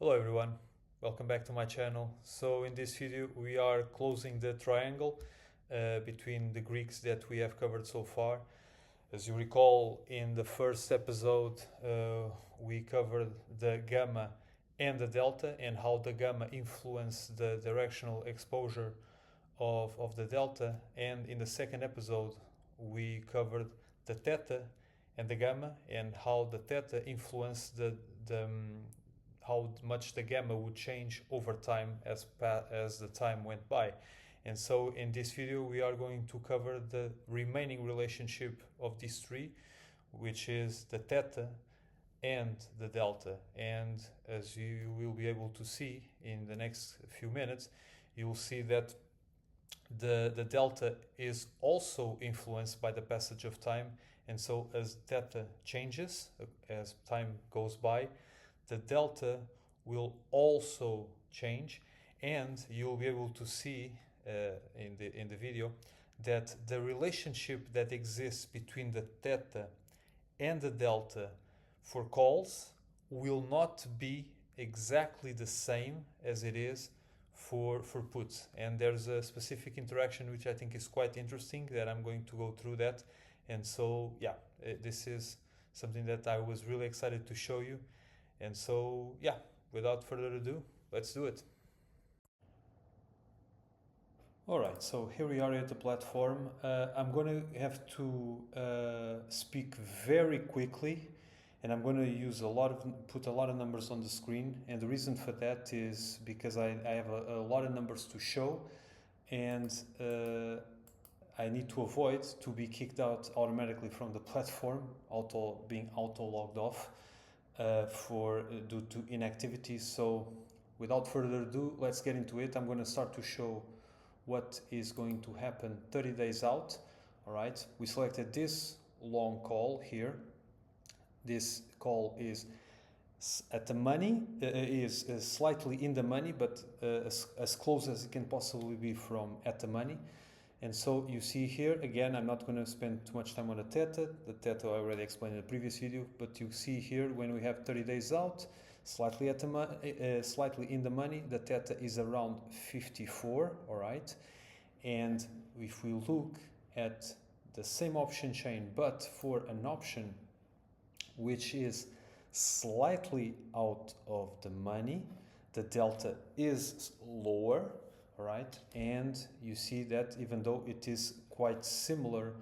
Hello everyone, welcome back to my channel. So in this video we are closing the triangle between the Greeks that we have covered so far. As you recall, in the first episode we covered the gamma and the delta and how the gamma influenced the directional exposure of the delta, and in the second episode we covered the theta and the gamma and how the theta influenced the how much the gamma would change over time as the time went by. And so in this video we are going to cover the remaining relationship of these three, which is the theta and the delta. And as you will be able to see in the next few minutes, you'll see that the delta is also influenced by the passage of time. And so as theta changes, as time goes by, the delta will also change, and you'll be able to see in the video that the relationship that exists between the theta and the delta for calls will not be exactly the same as it is for puts. And there's a specific interaction which I think is quite interesting that I'm going to go through that. And so yeah, this is something that I was really excited to show you. And so yeah, without further ado, let's do it. Alright, so here we are at the platform. I'm going to have to speak very quickly, and I'm going to use put a lot of numbers on the screen. And the reason for that is because I have a lot of numbers to show, and I need to avoid to be kicked out automatically from the platform, being auto logged off due to inactivity. So without further ado, let's get into it. I'm going to start to show what is going to happen 30 days out. All right, we selected this long call here. This call is at the money, is slightly in the money, but as close as it can possibly be from at the money. And so you see here, again, I'm not going to spend too much time on the theta. The theta I already explained in the previous video, but you see here when we have 30 days out, slightly in the money, the theta is around 54, all right? And if we look at the same option chain, but for an option which is slightly out of the money, the delta is lower, right? And you see that even though it is quite similar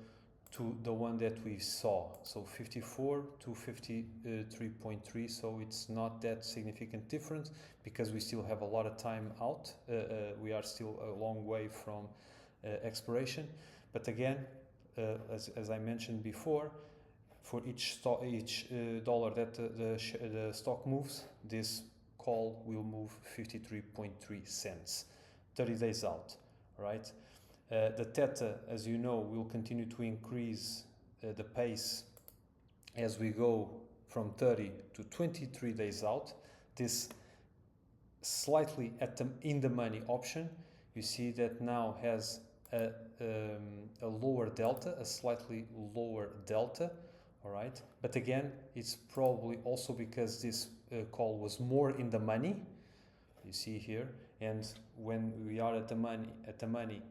to the one that we saw, so 54 to 53.3, so it's not that significant difference because we still have a lot of time out. We are still a long way from expiration, but again, as I mentioned before, for each dollar that the stock moves, this call will move 53.3 cents 30 days out, right? The theta, as you know, will continue to increase the pace as we go from 30 to 23 days out. This slightly in the money option, you see that now has a lower delta, a slightly lower delta, all right? But again, it's probably also because this call was more in the money, you see here. And when we are at the money,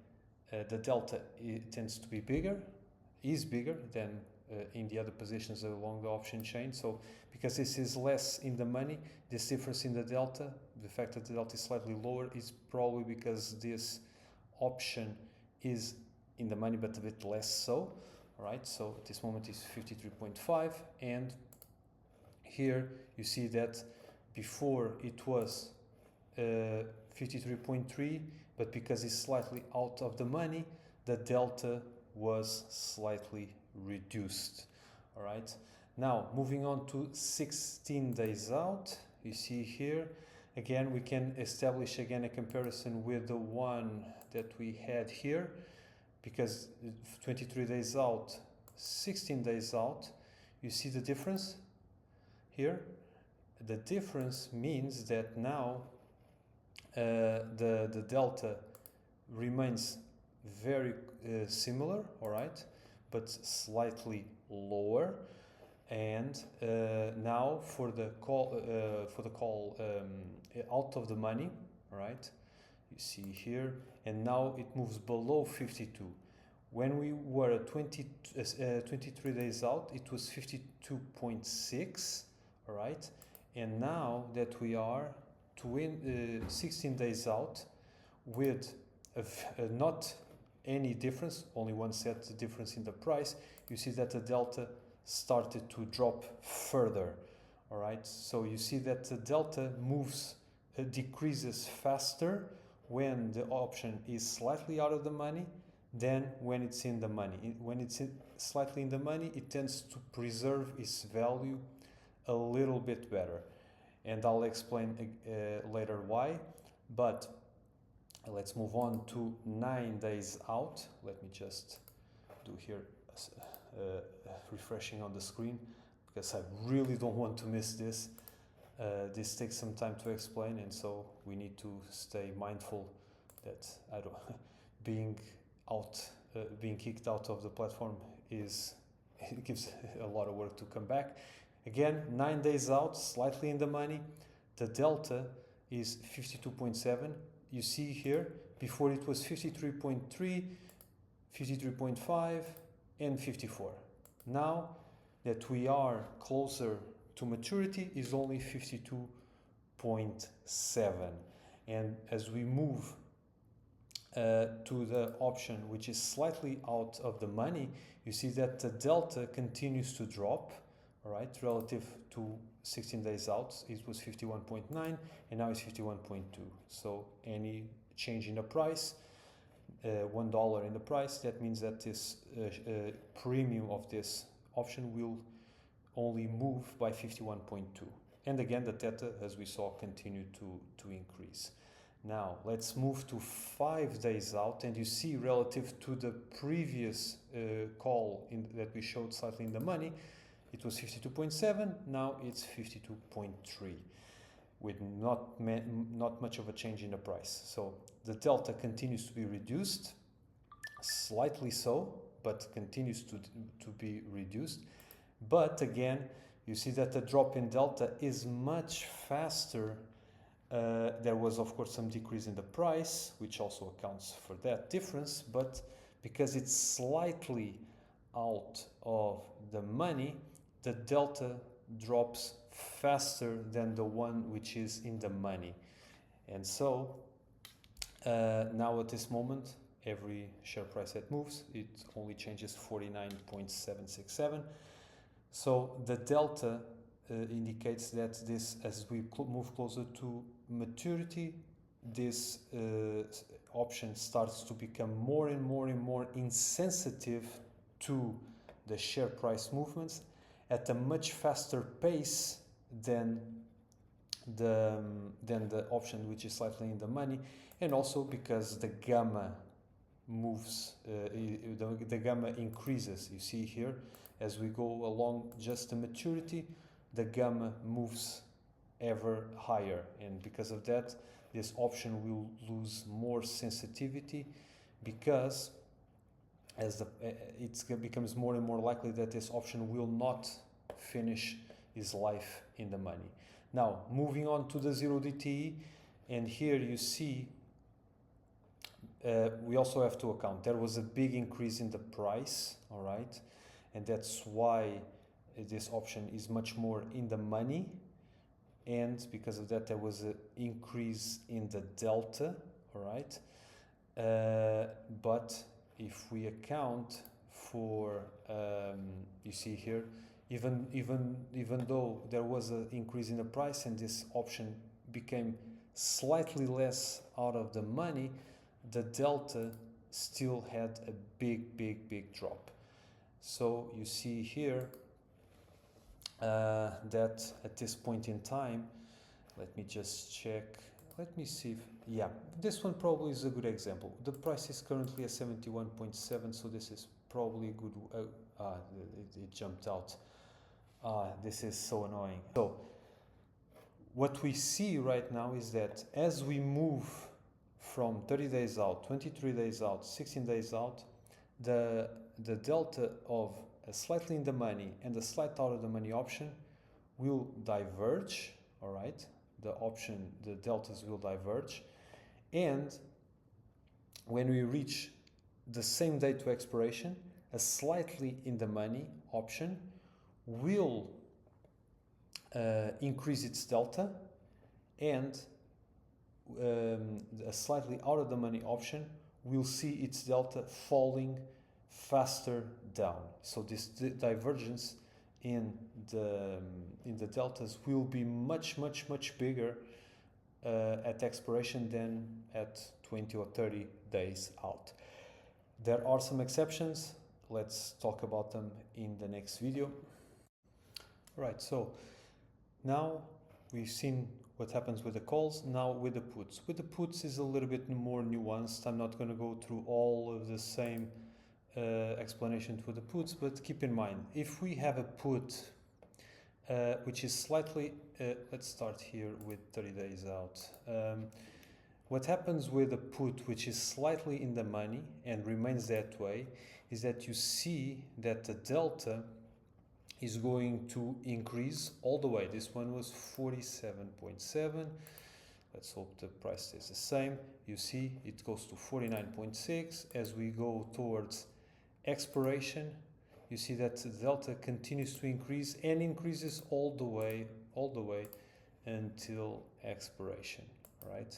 the delta tends to be is bigger than in the other positions along the option chain. So because this is less in the money, this difference in the delta, the fact that the delta is slightly lower, is probably because this option is in the money but a bit less so. All right, so at this moment is 53.5, and here you see that before it was 53.3, but because it's slightly out of the money, the delta was slightly reduced. All right, now moving on to 16 days out, you see here again we can establish again a comparison with the one that we had here, because 23 days out, 16 days out, you see the difference here. The difference means that now the delta remains very similar, all right, but slightly lower. And now for the call out of the money, right? You see here, and now it moves below 52. When we were at 23 days out, it was 52.6, all right? And now that we are 16 days out with not any difference, only one set difference in the price, you see that the delta started to drop further, all right? So you see that the delta decreases faster when the option is slightly out of the money than when it's in the money. When it's slightly in the money, it tends to preserve its value a little bit better. And I'll explain later why. But let's move on to 9 days out. Let me just do here refreshing on the screen, because I really don't want to miss this. This takes some time to explain, and so we need to stay mindful that being kicked out of the platform it gives a lot of work to come back. Again, 9 days out, slightly in the money. The delta is 52.7. You see here, before it was 53.3, 53.5, and 54. Now that we are closer to maturity, is only 52.7. And as we move to the option which is slightly out of the money, you see that the delta continues to drop, all right, relative to 16 days out. It was 51.9 and now it's 51.2. So any change in the price, $1 in the price, that means that this premium of this option will only move by 51.2. And again, the theta, as we saw, continued to increase. Now let's move to 5 days out, and you see relative to the previous call that we showed slightly in the money, it was 52.7, now it's 52.3, with not much of a change in the price. So the delta continues to be reduced, slightly so, but continues to be reduced. But again, you see that the drop in delta is much faster. There was, of course, some decrease in the price, which also accounts for that difference, but because it's slightly out of the money, the delta drops faster than the one which is in the money. And so now at this moment, every share price that moves, it only changes 49.767. So the delta indicates that this, as we move closer to maturity, this option starts to become more and more insensitive to the share price movements at a much faster pace than the option which is slightly in the money, and also because the gamma moves, the gamma increases. You see here, as we go along just the maturity, the gamma moves ever higher, and because of that, this option will lose more sensitivity, because as it becomes more and more likely that this option will not finish its life in the money. Now, moving on to the 0 DTE, and here you see we also have to account there was a big increase in the price, all right, and that's why this option is much more in the money, and because of that there was an increase in the delta, all right. But if we account for, you see here, even though there was an increase in the price and this option became slightly less out of the money, the delta still had a big drop. So you see here that at this point in time, let me just check, let me see if, yeah, this one probably is a good example. The price is currently at 71.7, so this is probably good. It jumped out. This is so annoying. So what we see right now is that as we move from 30 days out, 23 days out, 16 days out, the delta of a slightly in the money and a slight out of the money option will diverge, all right? The deltas will diverge. And when we reach the same day to expiration, a slightly in the money option will increase its delta, and a slightly out of the money option will see its delta falling faster down. So this divergence in the deltas will be much bigger at expiration than at 20 or 30 days out. There are some exceptions. Let's talk about them in the next video. Right, so now we've seen what happens with the calls. Now with the puts. With the puts is a little bit more nuanced. I'm not going to go through all of the same explanation for the puts, but keep in mind, if we have a put which is slightly, let's start here with 30 days out. What happens with a put which is slightly in the money and remains that way is that you see that the delta is going to increase all the way. This one was 47.7. Let's hope the price stays the same. You see it goes to 49.6. As we go towards expiration, you see that the delta continues to increase and increases all the way until expiration, right?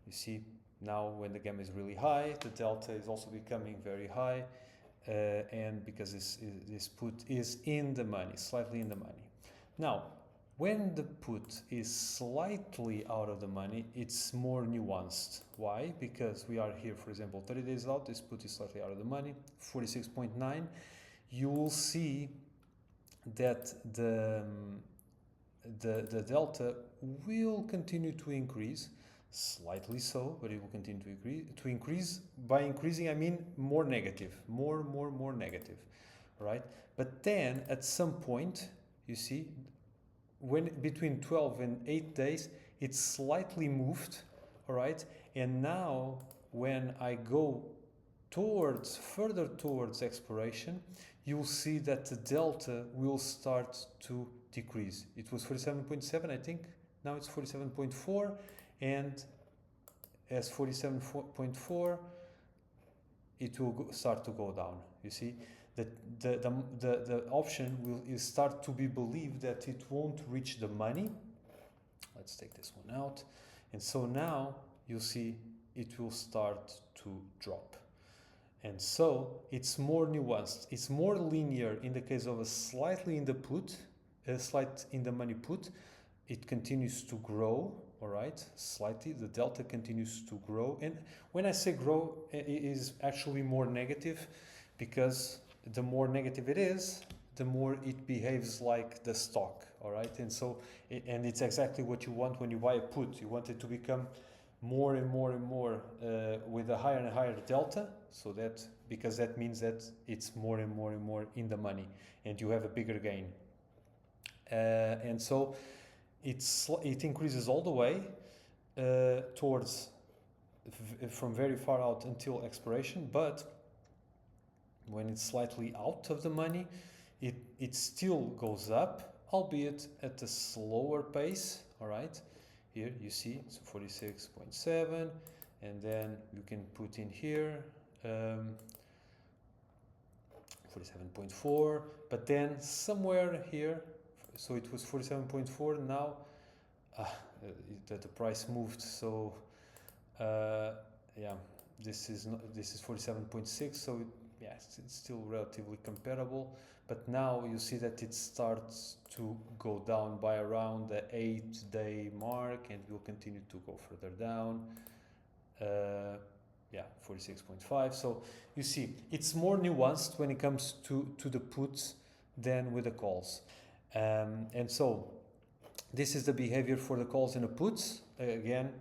You see now when the gamma is really high, the delta is also becoming very high, and because this put is in the money, slightly in the money. Now, when the put is slightly out of the money, it's more nuanced. Why? Because we are here, for example, 30 days out, this put is slightly out of the money, 46.9. You will see that the delta will continue to increase, slightly so, but it will continue to increase. By increasing, I mean more negative, more negative, right? But then at some point, you see, when between 12 and 8 days, it's slightly moved, all right? And now when I go further towards expiration, you'll see that the delta will start to decrease. It was 47.7, I think. Now it's 47.4, and as 47.4, it will start to go down. You see that the option will start to be believed that it won't reach the money. Let's take this one out, and so now you'll see it will start to drop. And so it's more nuanced. It's more linear in the case of a slightly in the put, a slight in the money put. It continues to grow, all right, slightly. The delta continues to grow. And when I say grow, it is actually more negative, because the more negative it is, the more it behaves like the stock, all right? And so, and it's exactly what you want when you buy a put. You want it to become more and more with a higher and higher delta, so that, because that means that it's more and more in the money, and you have a bigger gain. And so it increases all the way towards from very far out until expiration, but when it's slightly out of the money, it still goes up, albeit at a slower pace, all right? Here you see it's 46.7, and then you can put in here 47.4, but then somewhere here, so it was 47.4, now the price moved, so yeah, this is 47.6, so yeah, it's still relatively comparable, but now you see that it starts to go down by around the 8-day mark, and will continue to go further down. Yeah, 46.5. So you see, it's more nuanced when it comes to the puts than with the calls. And so this is the behavior for the calls and the puts. Again,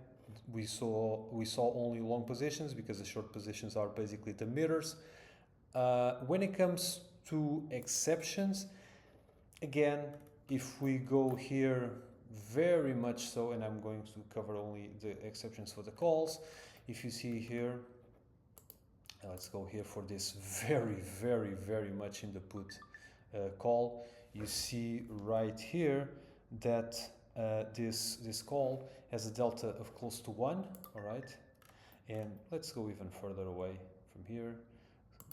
we saw only long positions, because the short positions are basically the mirrors. When it comes to exceptions, again, if we go here very much so, and I'm going to cover only the exceptions for the calls. If you see here, Let's go here for this very much in the put call. You see right here that this call has a delta of close to 1, all right? And let's go even further away from here,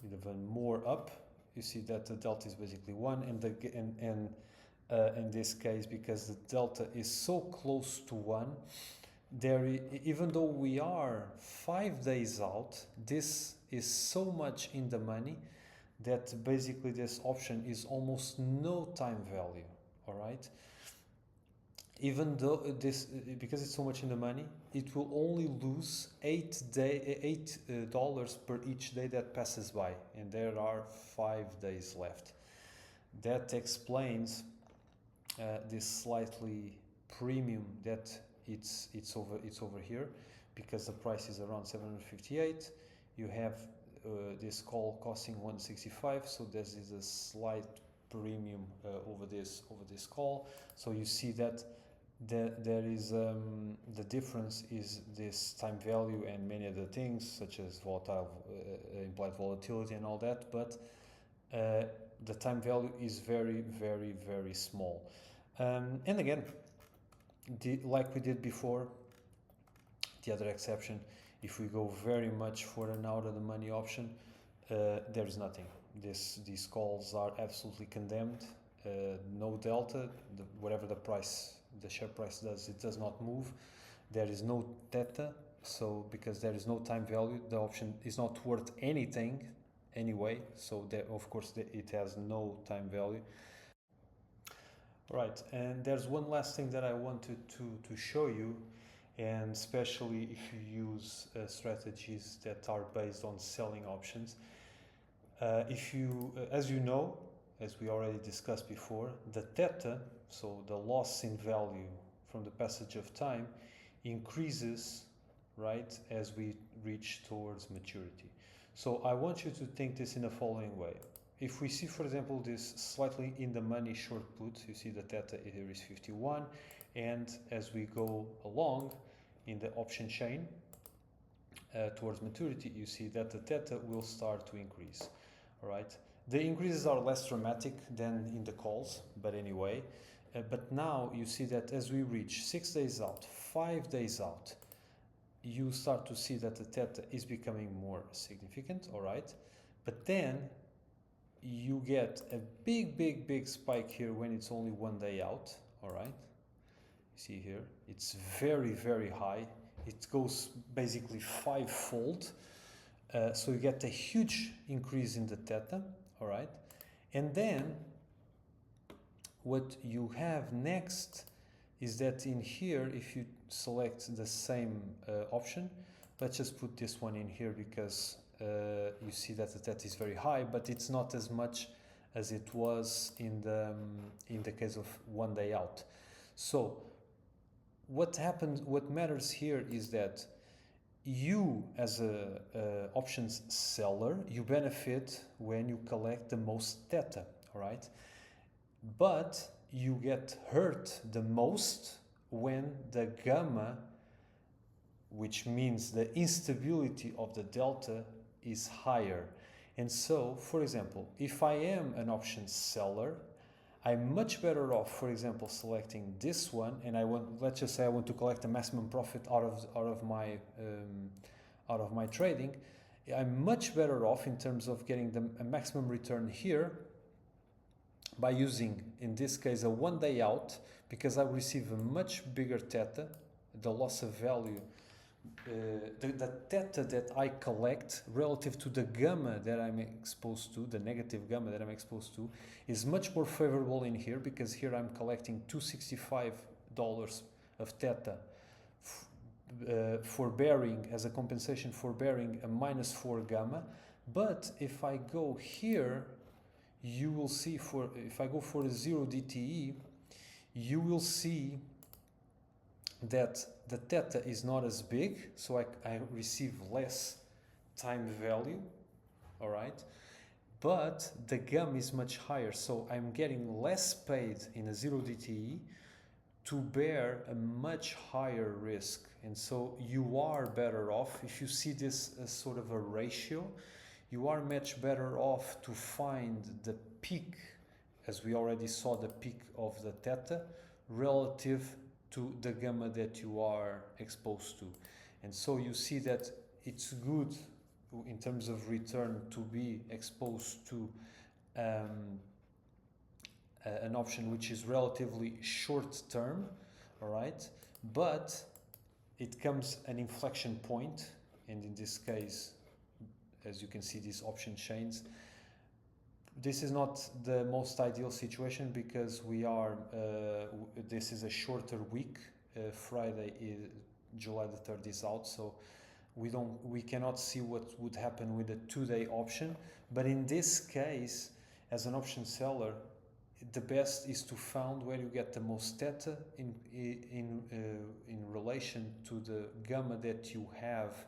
even more up. You see that the delta is basically 1, and in this case, because the delta is so close to 1, even though we are 5 days out, this is so much in the money that basically this option is almost no time value, all right? Even though because it's so much in the money, it will only lose $8 per each day that passes by, and there are 5 days left. That explains this slightly premium that it's over here, because the price is around 758. You have this call costing 165, so this is a slight premium over this call. So you see that there is the difference is this time value and many other things such as volatile implied volatility and all that, but the time value is very small. And again, like we did before, the other exception, if we go very much for an out of the money option, there is nothing. These calls are absolutely condemned. No delta, whatever the share price does, it does not move. There is no theta, so because there is no time value, the option is not worth anything anyway, so of course it has no time value. Right, and there's one last thing that I wanted to show you, and especially if you use strategies that are based on selling options. If you, as you know, as we already discussed before, the theta, so the loss in value from the passage of time, increases, right, as we reach towards maturity. So I want you to think this in the following way. If we see, for example, this slightly in the money short put, you see the theta here is 51, and as we go along in the option chain towards maturity, you see that the theta will start to increase. All right. The increases are less dramatic than in the calls, but anyway. But now you see that as we reach 6 days out, 5 days out, you start to see that the theta is becoming more significant, all right? But then you get a big spike here when it's only 1 day out, all right? You see here, it's very high. It goes basically 5-fold. So you get a huge increase in the theta, all right? And then what you have next is that in here, if you select the same option, let's just put this one in here because you see that the theta is very high, but it's not as much as it was in the case of 1 day out. So what matters here is that you as a options seller, you benefit when you collect the most theta, all right? But you get hurt the most when the gamma, which means the instability of the delta, is higher. And so, for example, if I am an options seller, I'm much better off, for example, selecting this one, and let's just say I want to collect the maximum profit out of my trading. I'm much better off in terms of getting a maximum return here by using, in this case, a 1 day out, because I receive a much bigger theta, the loss of value. The theta that I collect relative to the gamma that I'm exposed to, the negative gamma that I'm exposed to, is much more favorable in here, because here I'm collecting $265 of theta for bearing, as a compensation for bearing a -4 gamma. But if I go here, you will see if I go for a 0 DTE, you will see that the theta is not as big, so I receive less time value, all right? But the gamma is much higher, so I'm getting less paid in a 0 DTE to bear a much higher risk. And so you are better off, if you see this as sort of a ratio, you are much better off to find the peak, as we already saw the peak of the theta, relative to the gamma that you are exposed to. And so you see that it's good in terms of return to be exposed to an option which is relatively short term, all right? But it comes an inflection point, and in this case, as you can see, these option chains, this is not the most ideal situation because we are this is a shorter week. Friday is July the 3rd is out, so we cannot see what would happen with a 2-day option. But in this case, as an option seller, the best is to find where you get the most theta in relation to the gamma that you have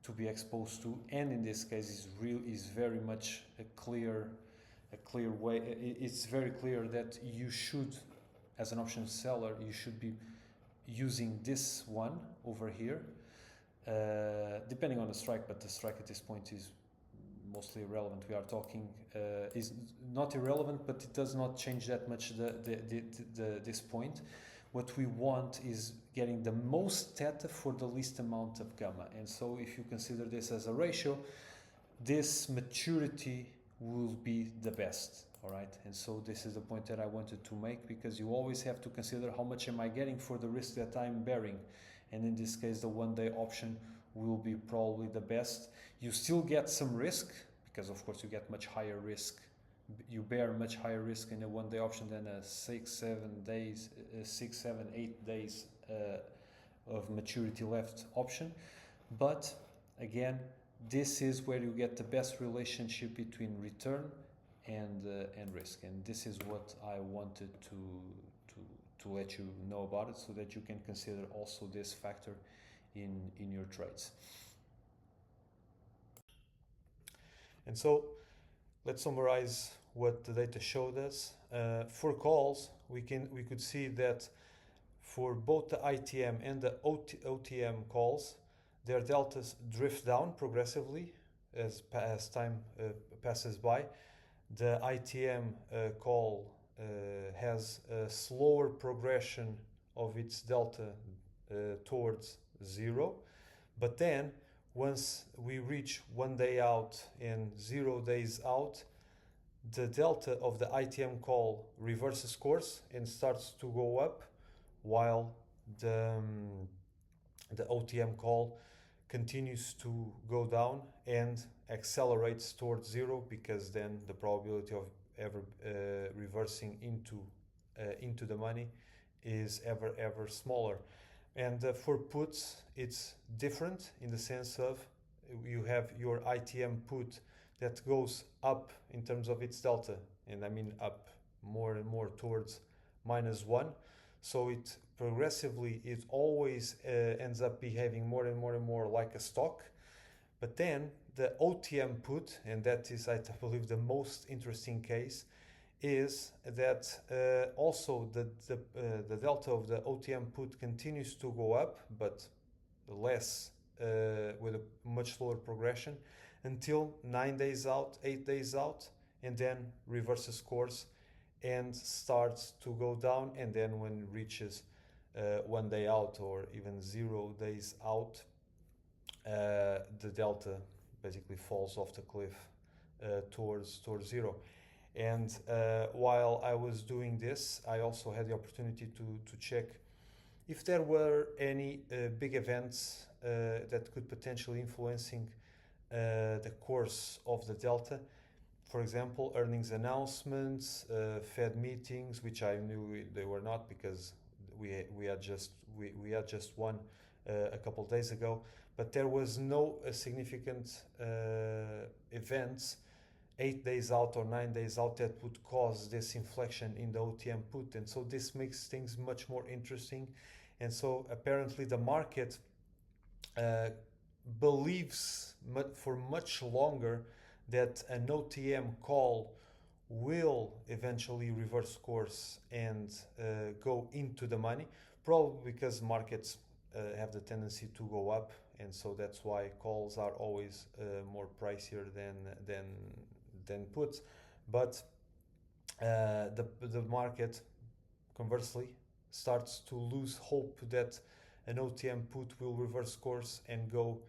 to be exposed to, and in this case is very much a clear way. It's very clear that you should, as an option seller, you should be using this one over here, depending on the strike, but the strike at this point is mostly irrelevant. We are talking is not irrelevant, but it does not change that much this point. What we want is getting the most theta for the least amount of gamma. And so if you consider this as a ratio, this maturity will be the best, all right? And so this is the point that I wanted to make, because you always have to consider how much am I getting for the risk that I'm bearing. And in this case, the 1-day option will be probably the best. You still get some risk, because of course you get much higher risk. You bear much higher risk in a 1-day option than a 6, 7, 8 days of maturity left option. But again, this is where you get the best relationship between return and risk. And this is what I wanted to let you know about it, so that you can consider also this factor in your trades. And so let's summarize what the data showed us. For calls, we could see that for both the ITM and the OTM calls, their deltas drift down progressively as time passes by. The ITM call has a slower progression of its delta towards 0, but then once we reach 1 day out and 0 days out, the delta of the ITM call reverses course and starts to go up, while the OTM call continues to go down and accelerates towards 0, because then the probability of ever reversing into the money is ever smaller. And for puts, it's different in the sense of you have your ITM put that goes up in terms of its delta, and I mean up more and more towards -1. So it progressively, it always ends up behaving more and more like a stock. But then the OTM put, and that is, I believe, the most interesting case, is that also the delta of the OTM put continues to go up, but less, with a much slower progression, until 9 days out, 8 days out, and then reverses course and starts to go down. And then when it reaches 1 day out or even 0 days out, the delta basically falls off the cliff towards 0. And while I was doing this, I also had the opportunity to check if there were any big events that could potentially influencing the course of the delta. For example, earnings announcements, Fed meetings, which I knew they were not, because we had just one a couple of days ago. But there was no significant events 8 days out or 9 days out that would cause this inflection in the OTM put. And so this makes things much more interesting. And so apparently the market believes for much longer that an OTM call will eventually reverse course and go into the money, probably because markets have the tendency to go up, and so that's why calls are always more pricier than puts. But the market conversely starts to lose hope that an OTM put will reverse course and go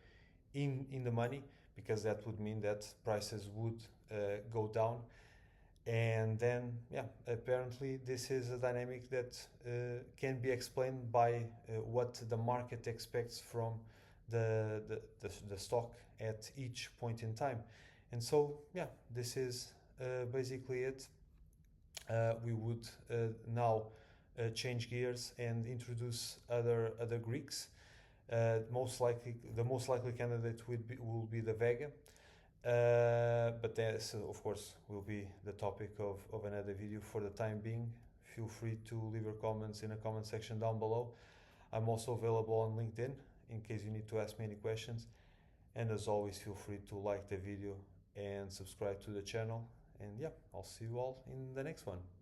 in the money, because that would mean that prices would go down. And then, yeah, apparently this is a dynamic that can be explained by what the market expects from the stock at each point in time. And so, yeah, this is basically it. We would now change gears and introduce other Greeks. The most likely candidate will be the Vega, but this, of course, will be the topic of another video. For the time being, feel free to leave your comments in the comment section down below. I'm also available on LinkedIn in case you need to ask me any questions. And as always, feel free to like the video and subscribe to the channel. And yeah, I'll see you all in the next one.